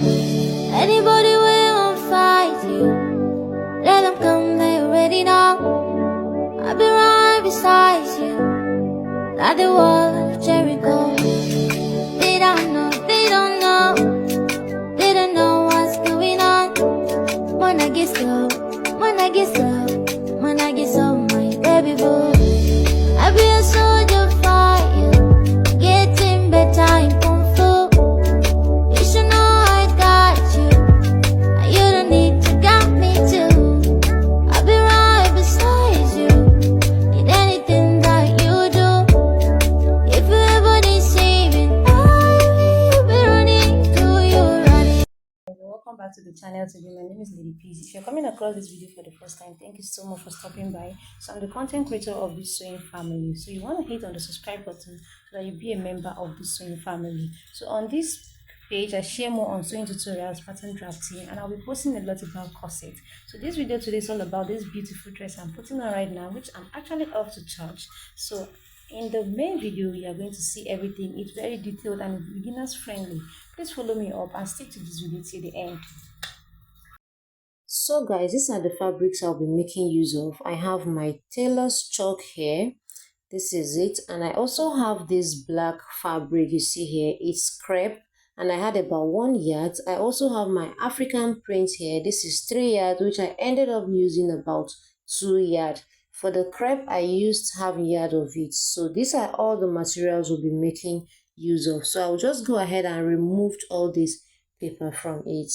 Anybody will fight you, let them come, they already know. I'll be right beside you, like the wall of Jericho. They don't know, they don't know, they don't know what's going on. When I get slow, when I get slow, when I get slow, my baby boo. I'll be a soldier for you, getting better in Kung Fu. You should know I got you, and you don't need to got me too. I'll be right beside you in anything that you do. If you ever need saving, I will be running to you, running. Welcome back to the channel today. My name is Lady Peace. If you're coming across this video for the first time, thank you so much for stopping by. So I'm the content creator of this sewing family. So you want to hit on the subscribe button so that you be a member of this sewing family. So on this page, I share more on sewing tutorials, pattern drafting, and I'll be posting a lot about corset. So this video today is all about this beautiful dress I'm putting on right now, which I'm actually off to church. So in the main video, you are going to see everything. It's very detailed and beginners friendly. Please follow me up and stick to this video till the end. So guys, these are the fabrics I'll be making use of. I have my tailor's chalk here. This is it. And I also have this black fabric you see here. It's crepe and I had about 1 yard. I also have my African print here. This is 3 yards, which I ended up using about 2 yards. For the crepe, I used half yard of it. So these are all the materials we'll be making use of. So I'll just go ahead and remove all this paper from it.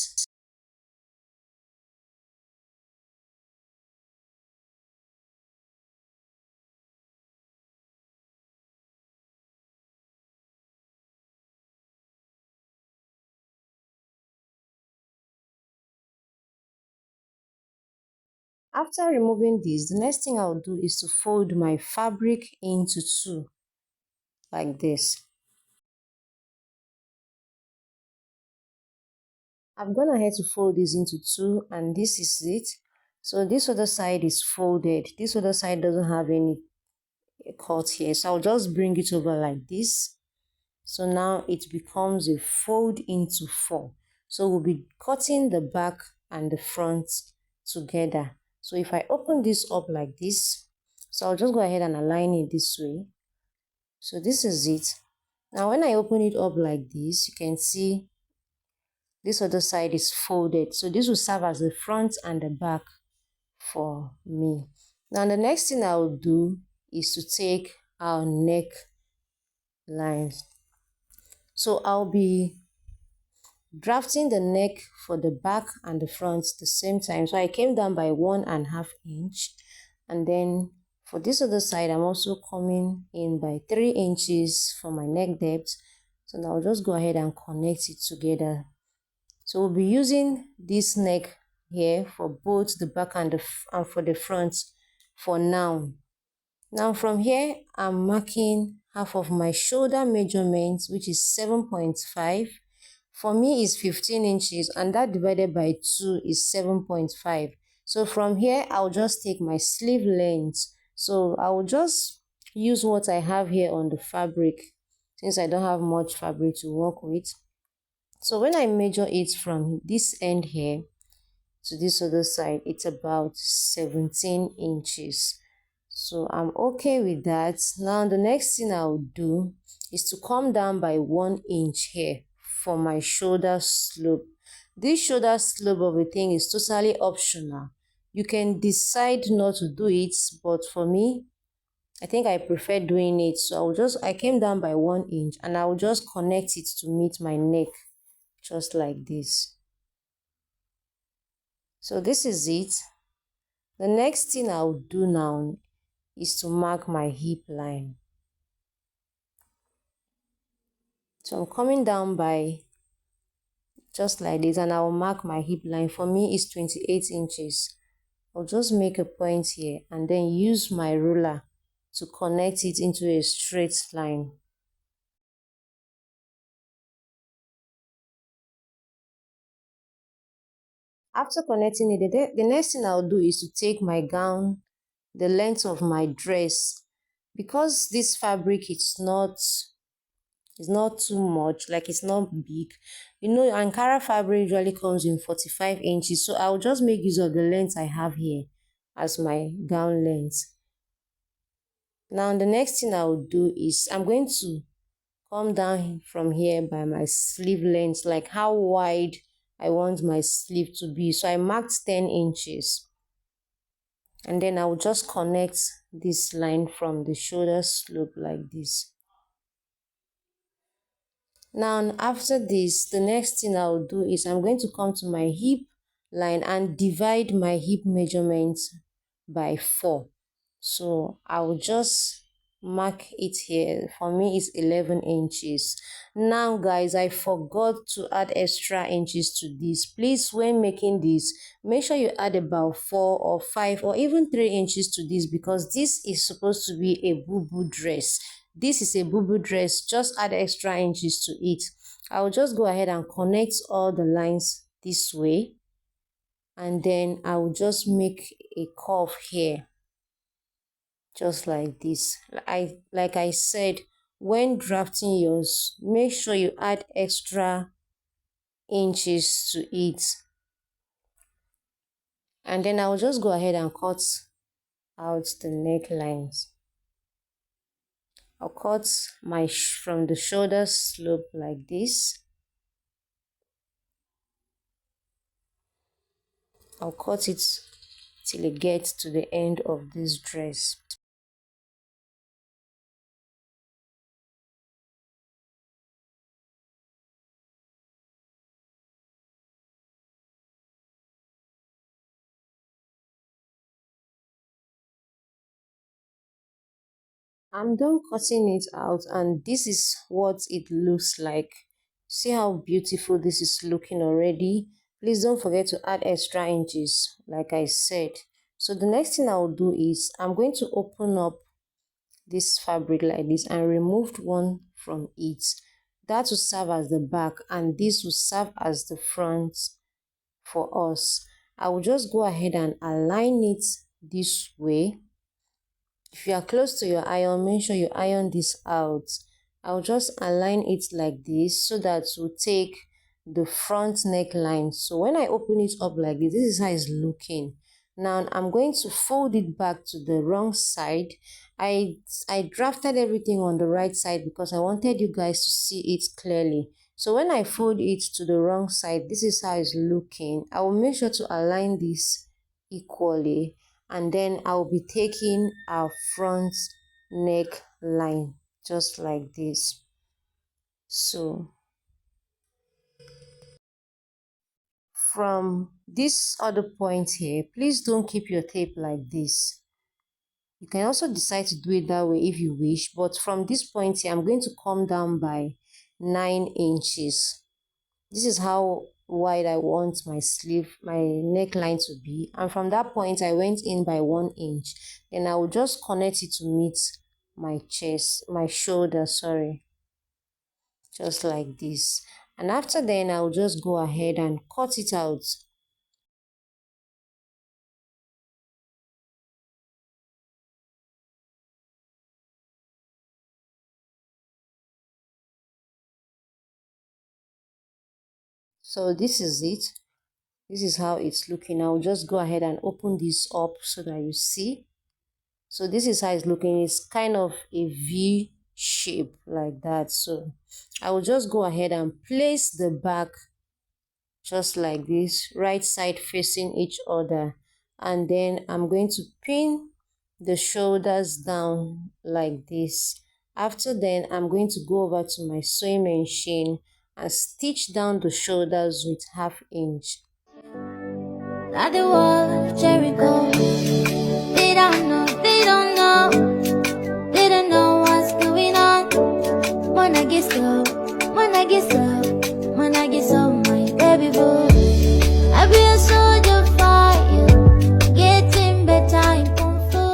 After removing this, the next thing I'll do is to fold my fabric into two, like this. I've gone ahead to fold this into two, and this is it. So this other side is folded. This other side doesn't have any cut here. So I'll just bring it over like this. So now it becomes a fold into four. So we'll be cutting the back and the front together. So if I open this up like this, so I'll just go ahead and align it this way. So this is it. Now when I open it up like this, you can see this other side is folded. So this will serve as the front and the back for me. Now the next thing I will do is to take our neck lines. So I'll be drafting the neck for the back and the front at the same time. So I came down by 1.5 inch, and then for this other side I'm also coming in by 3 inches for my neck depth. So now I'll just go ahead and connect it together. So we'll be using this neck here for both the back and for the front for now. Now from here I'm marking half of my shoulder measurement, which is 7.5. For me is 15 inches, and that divided by 2 is 7.5. So from here I'll just take my sleeve length. So I will just use what I have here on the fabric, since I don't have much fabric to work with. So when I measure it from this end here to this other side, it's about 17 inches. So I'm okay with that. Now the next thing I'll do is to come down by 1 inch here for my shoulder slope. This shoulder slope of a thing is totally optional. You can decide not to do it, but for me, I think I prefer doing it. So I came down by 1 inch and I'll just connect it to meet my neck, just like this. So this is it. The next thing I'll do now is to mark my hip line. So I'm coming down by just like this, and I'll mark my hip line. For me is 28 inches. I'll just make a point here and then use my ruler to connect it into a straight line. After connecting it, the next thing I'll do is to take my gown, the length of my dress. Because this fabric is not It's not too much, like it's not big. You know, Ankara fabric usually comes in 45 inches, so I'll just make use of the length I have here as my gown length. Now, the next thing I will do is I'm going to come down from here by my sleeve length, like how wide I want my sleeve to be. So I marked 10 inches. And then I will just connect this line from the shoulder slope like this. Now, after this, the next thing I'll do is I'm going to come to my hip line and divide my hip measurement by 4. So I'll just mark it here. For me, it's 11 inches. Now, guys, I forgot to add extra inches to this. Please, when making this, make sure you add about 4 or 5 or even 3 inches to this, because this is supposed to be a boo-boo dress. This is a boo-boo dress. Just add extra inches to it. I'll just go ahead and connect all the lines this way, and then I'll just make a curve here, just like this. Like I said, when drafting yours, make sure you add extra inches to it. And then I'll just go ahead and cut out the necklines. I'll cut my from the shoulder slope like this. I'll cut it till it gets to the end of this dress. I'm done cutting it out, and this is what it looks like. See how beautiful this is looking already. Please don't forget to add extra inches, like I said. So the next thing I'll do is I'm going to open up this fabric like this and remove one from it. That will serve as the back, and this will serve as the front for us. I will just go ahead and align it this way. If you are close to your iron, make sure you iron this out. I'll just align it like this so that we'll take the front neckline. So when I open it up like this is how it's looking. Now I'm going to fold it back to the wrong side. I drafted everything on the right side because I wanted you guys to see it clearly. So when I fold it to the wrong side, this is how it's looking. I will make sure to align this equally, and then I'll be taking our front neckline just like this. So from this other point here, please don't keep your tape like this. You can also decide to do it that way if you wish, but from this point here, I'm going to come down by 9 inches. This is how wide I want my sleeve, my neckline to be, and from that point I went in by 1 inch. Then I will just connect it to meet my chest, my shoulder, sorry, just like this. And after then I'll just go ahead and cut it out. So this is it. This is how it's looking. I'll just go ahead and open this up so that you see. So this is how it's looking. It's kind of a V shape like that. So I will just go ahead and place the back just like this, right side facing each other, and then I'm going to pin the shoulders down like this. After then I'm going to go over to my sewing machine and stitch down the shoulders with 1/2 inch. Like the wall of Jericho. They don't know, they don't know what's going on. When I get slow, my baby boo. I be a soldier for you, getting better in Kung Fu.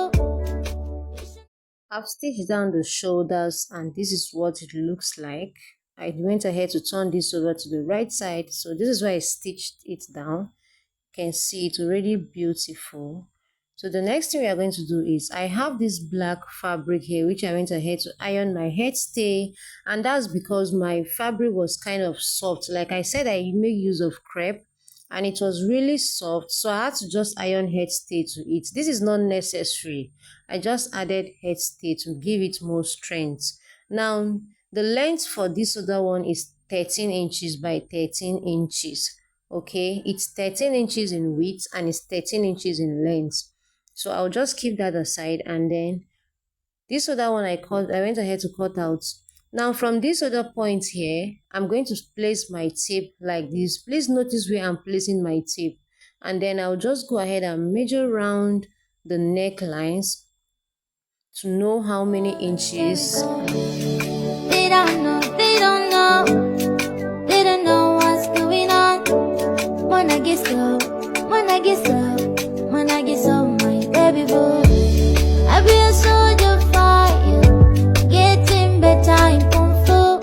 I've stitched down the shoulders, and this is what it looks like. I went ahead to turn this over to the right side, so this is why I stitched it down. You can see it's already beautiful. So the next thing we are going to do is, I have this black fabric here which I went ahead to iron my head stay, and that's because my fabric was kind of soft. Like I said, I make use of crepe and it was really soft, so I had to just iron head stay to it. This is not necessary. I just added head stay to give it more strength. Now the length for this other one is 13 inches by 13 inches. Okay, it's 13 inches in width and it's 13 inches in length. So I'll just keep that aside, and then this other one I went ahead to cut out. Now from this other point here, I'm going to place my tape like this. Please notice where I'm placing my tape, and then I'll just go ahead and measure around the necklines to know how many inches. They don't know, they don't know, they don't know what's going on. When I get slow, when I get slow, when I get so, my baby boo. I be a soldier for you, getting better in kung fu.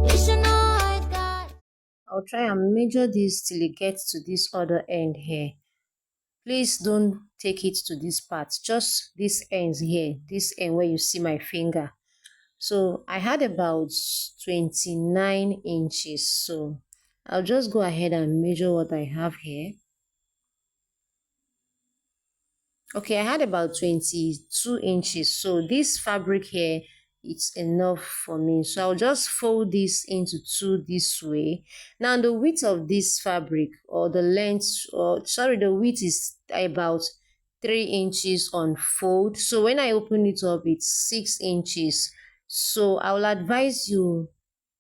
You should know I got. I'll try and measure this till it gets to this other end here. Please don't take it to this part, just this ends here, this end where you see my finger. So I had about 29 inches. So I'll just go ahead and measure what I have here. Okay, I had about 22 inches. So this fabric here, it's enough for me. So I'll just fold this into two this way. Now the width of this fabric, or the length, or sorry, the width is about 3 inches on fold. So when I open it up, it's 6 inches. So I will advise you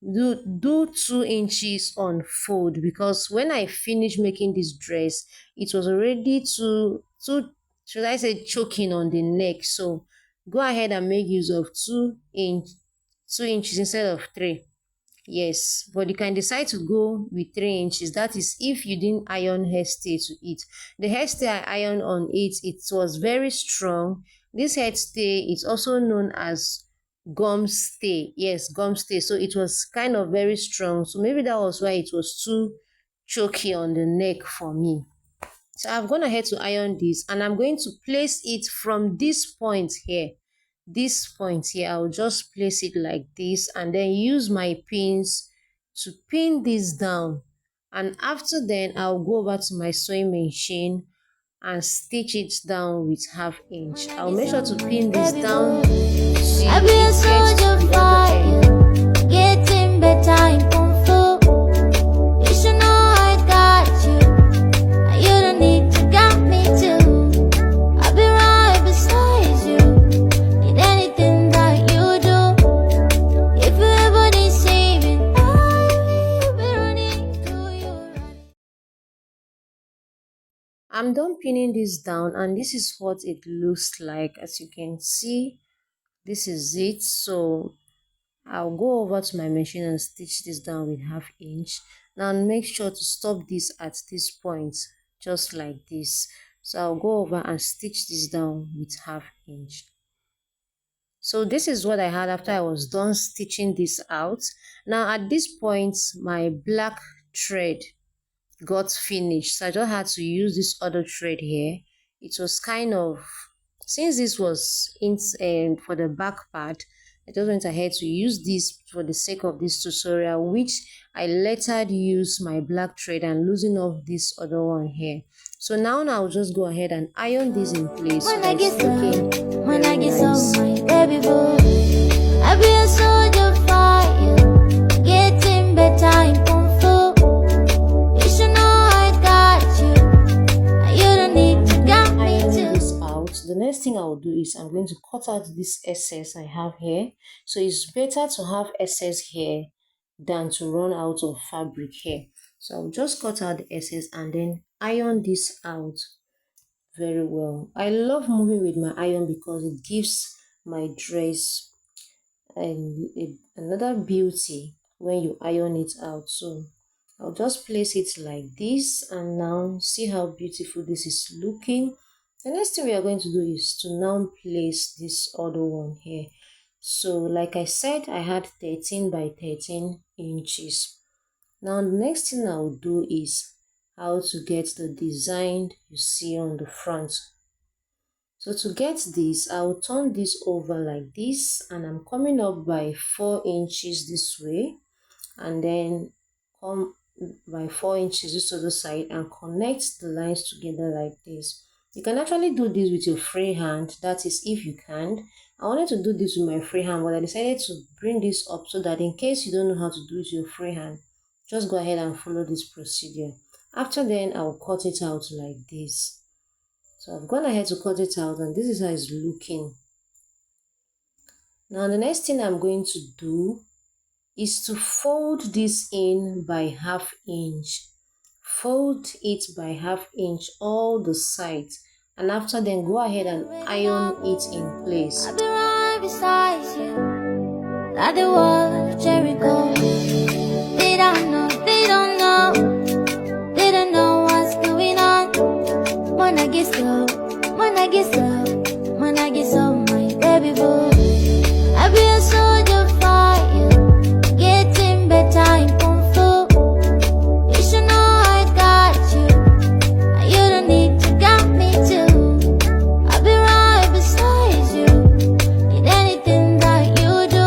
do 2 inches on fold, because when I finished making this dress, it was already too should I say choking on the neck. So go ahead and make use of 2 inches instead of 3. Yes, but you can decide to go with 3 inches. That is if you didn't iron hairstay to it. The hairstay I ironed on it, it was very strong. This hairstay is also known as gum stay. Yes, gum stay. So it was kind of very strong. So maybe that was why it was too choky on the neck for me. So I've gone ahead to iron this, and I'm going to place it from this point here. This point here, I'll just place it like this, and then use my pins to pin this down. And after then, I'll go over to my sewing machine and stitch it down with 1/2 inch. I'll make sure to pin this down. I be a soldier for you, getting better in kung fu. You should know I got you, and you don't need to got me too. I'll be right beside you in anything that you do. If you ever need saving, I will be running to you. I'm done pinning this down, and this is what it looks like. As you can see, this is it. So I'll go over to my machine and stitch this down with 1/2 inch. Now make sure to stop this at this point, just like this. So I'll go over and stitch this down with 1/2 inch. So this is what I had after I was done stitching this out. Now at this point, my black thread got finished, so I just had to use this other thread here. It was kind of, since this was in for the back part, I just went ahead to use this for the sake of this tutorial, which I later use my black thread and loosen off this other one here. So now I'll just go ahead and iron this in place. When I get some, my baby boo, I be a soldier for you, getting better in kung fu. You should know I got you, and you don't need to got me too. This out, the next thing I'll do is I'm going to cut out this excess I have here. So it's better to have excess here than to run out of fabric here. So I'll just cut out the excess and then iron this out very well. I love moving with my iron because it gives my dress another beauty when you iron it out. So I'll just place it like this, and now see how beautiful this is looking. The next thing we are going to do is to now place this other one here. So like I said, I had 13 by 13 inches. Now the next thing I'll do is how to get the design you see on the front. So to get this, I'll turn this over like this, and I'm coming up by 4 inches this way, and then come by 4 inches this other side and connect the lines together like this. You can actually do this with your free hand, that is if you can. I wanted to do this with my free hand, but I decided to bring this up so that in case you don't know how to do it with your free hand, just go ahead and follow this procedure. After then, I'll cut it out like this. So I've gone ahead to cut it out, and this is how it's looking. Now the next thing I'm going to do is to fold this in by ½ inch. Fold it by ½ inch all the sides, and after then go ahead and iron it in place. I'll be right beside you, like the wall of Jericho. They don't know, they don't know, they don't know what's going on. When I get slow, when I get slow, when I get slow, my baby boo. I'll be a soldier for you, getting better in Kung Fu. You should know I got you, and you don't need to got me too. I'll be right beside you in anything that you do.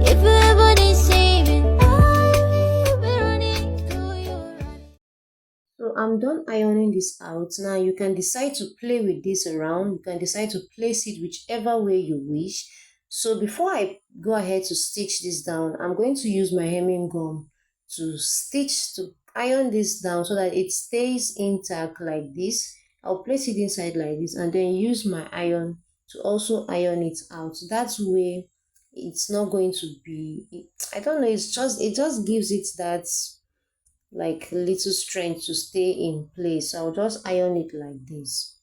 If you ever need saving, I'll be running to you. So I'm done ironing this out. Now you can decide to play with this around. You can decide to place it whichever way you wish. So before I go ahead to stitch this down, I'm going to use my hemming gum to iron this down so that it stays intact like this. I'll place it inside like this and then use my iron to also iron it out. That way it's not going to be, I don't know, it just gives it that like little strength to stay in place. So I'll just iron it like this.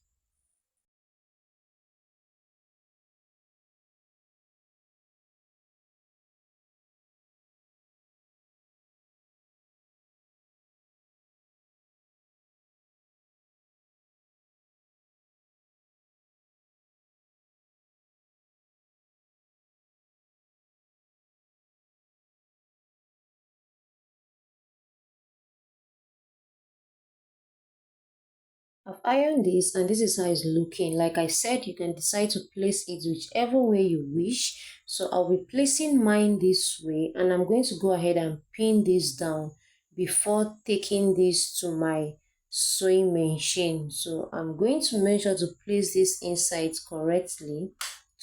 I've ironed this, and this is how it's looking. Like I said, you can decide to place it whichever way you wish. So I'll be placing mine this way, and I'm going to go ahead and pin this down before taking this to my sewing machine. So I'm going to make sure to place this inside correctly,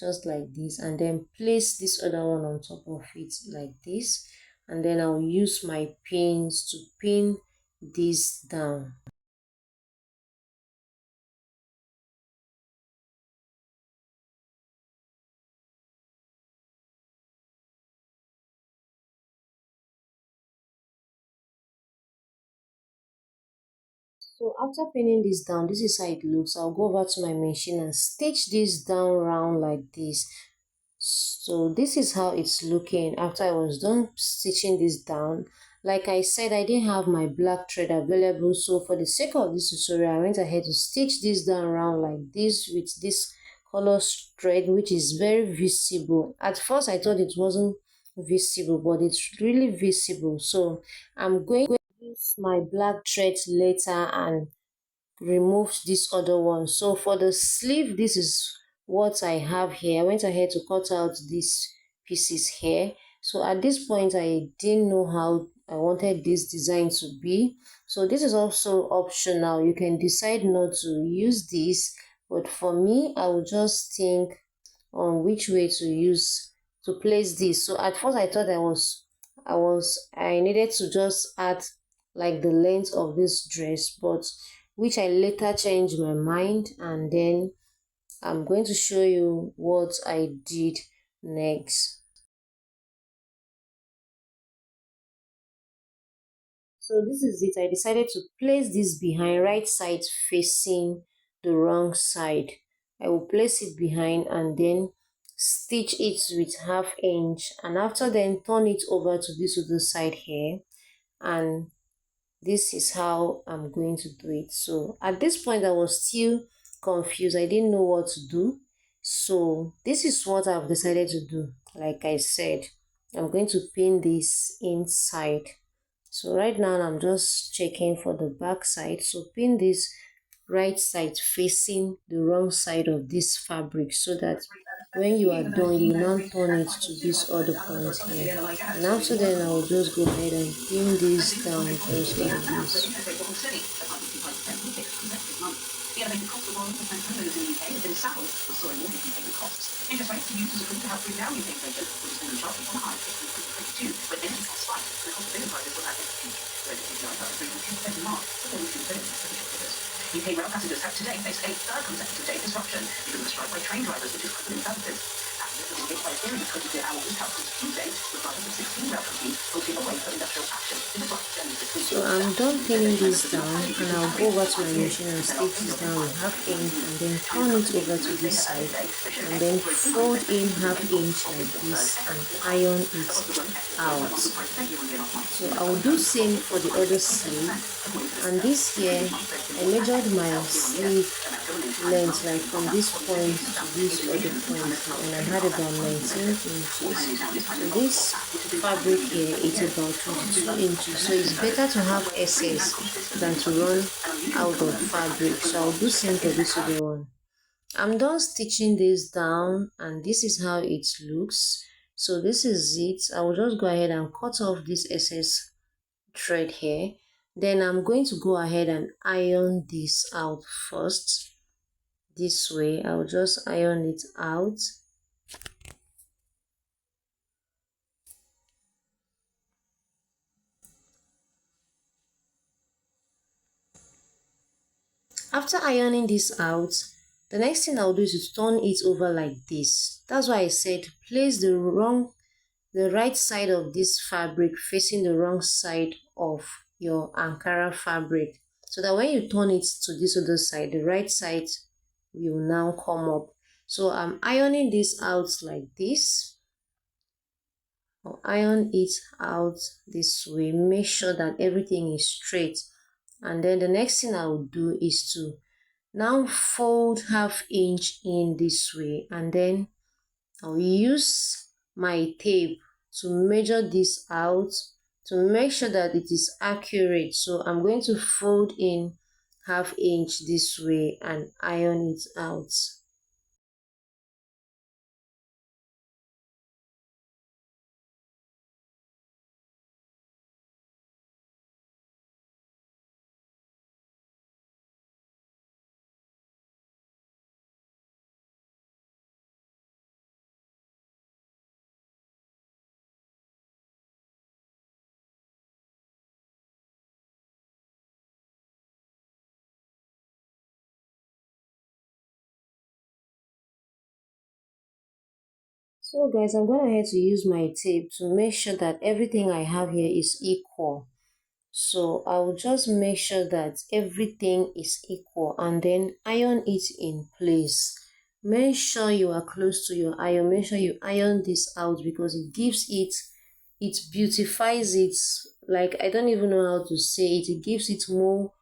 just like this, and then place this other one on top of it like this, and then I'll use my pins to pin this down. So after pinning this down, this is how it looks. I'll go over to my machine and stitch this down round like this. So this is how it's looking after I was done stitching this down. Like I said, I didn't have my black thread available, so for the sake of this tutorial, I went ahead to stitch this down round like this with this color thread, which is very visible. At first I thought it wasn't visible, but it's really visible. So I'm going to use my black thread later and remove this other one. So for the sleeve, this is what I have here. I went ahead to cut out these pieces here. So at this point, I didn't know how I wanted this design to be. So this is also optional. You can decide not to use this, but for me, I will just think on which way to place this. So at first I thought I needed to just add like the length of this dress, but which I later changed my mind, and then I'm going to show you what I did next. So this is it. I decided to place this behind, right side facing the wrong side. I will place it behind and then stitch it with ½ inch, and after then turn it over to this other side here, and this is how I'm going to do it. So at this point I was still confused. I didn't know what to do. So this is what I've decided to do. Like I said, I'm going to pin this inside. So right now I'm just checking for the back side. So pin this right side facing the wrong side of this fabric, so that when you are done you will now turn it to this other point here. And after then I will just go ahead and pin this down just like this. The elevated cost of oil for homeowners in the UK has been saddled with soaring mortgage repayment costs. Interest rates are used as a tool to help bring down UK inflation, which has been sharply on the high in 2022, when energy costs spiked and the cost of living prices were at its peak. Resident CPI fell 3.2% in March, according to the official figures. UK rail passengers have today faced a third consecutive day disruption because of a strike by train drivers, which is crippling services. Passengers will be hit by a series of 24-hour week outs since Tuesday, with drivers of 16 rail companies voting away for industrial action to disrupt journeys this week. So I'm done pinning this down, and I'll go over to my machine and stitch this down with half inch, and then turn it over to this side, and then fold in half inch like this and iron it out. So I'll do same for the other sleeve. And this here, I measured my sleeve length like from this point to this other point, and I had about 19 inches. So this fabric here is about 22 inches, so it's better to have excess than to run out of fabric. So I'll do same for this other one. I'm done stitching this down, and this is how it looks. So this is it. I will just go ahead and cut off this excess thread here. Then I'm going to go ahead and iron this out first. This way I'll just iron it out. After ironing this out, the next thing I'll do is to turn it over like this. That's why I said place the right side of this fabric facing the wrong side of your Ankara fabric, so that when you turn it to this other side, the right side will now come up. So I'm ironing this out like this. I'll iron it out this way, make sure that everything is straight. And then the next thing I will do is to now fold half inch in this way, and then I'll use my tape to measure this out to make sure that it is accurate. So I'm going to fold in half inch this way and iron it out. So guys, I'm going ahead to use my tape to make sure that everything I have here is equal. So I'll just make sure that everything is equal and then iron it in place. Make sure you are close to your iron. Make sure you iron this out because it gives it beautifies it. Like, I don't even know how to say it. It gives it more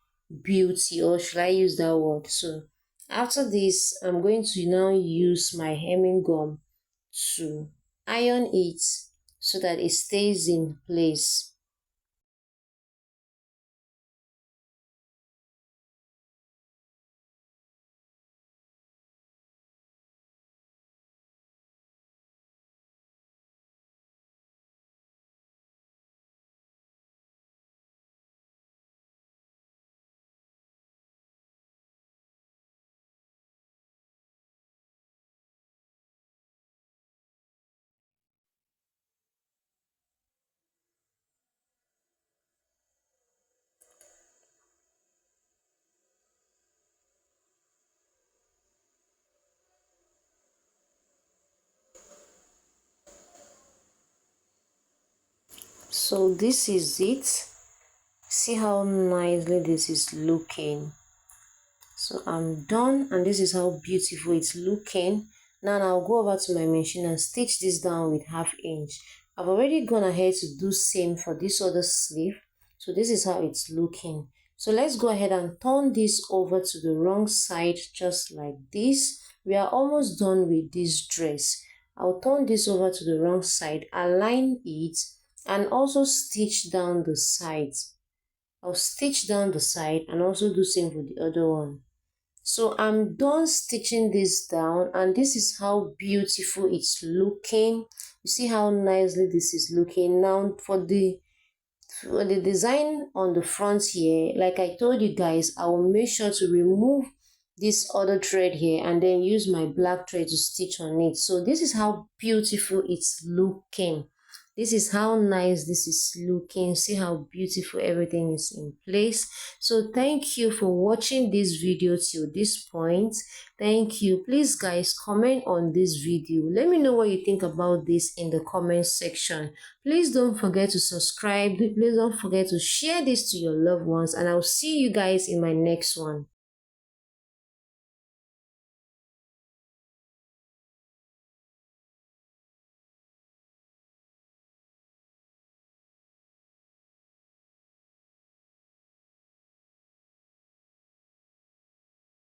beauty, or should I use that word? So after this, I'm going to now use my hemming gum to iron it so that it stays in place. So this is it. See how nicely this is looking. So I'm done, and this is how beautiful it's looking. Now I'll go over to my machine and stitch this down with half inch. I've already gone ahead to do same for this other sleeve. So this is how it's looking. So let's go ahead and turn this over to the wrong side just like this. We are almost done with this dress. I'll turn this over to the wrong side, align it, and also stitch down the sides. I'll stitch down the side and also do same for the other one. So I'm done stitching this down, and this is how beautiful it's looking. You see how nicely this is looking. Now for the design on the front here, like I told you guys, I will make sure to remove this other thread here and then use my black thread to stitch on it. So this is how beautiful it's looking. This is how nice this is looking. See how beautiful everything is in place. So thank you for watching this video till this point. Thank you. Please guys, comment on this video. Let me know what you think about this in the comment section. Please don't forget to subscribe. Please don't forget to share this to your loved ones, and I'll see you guys in my next one.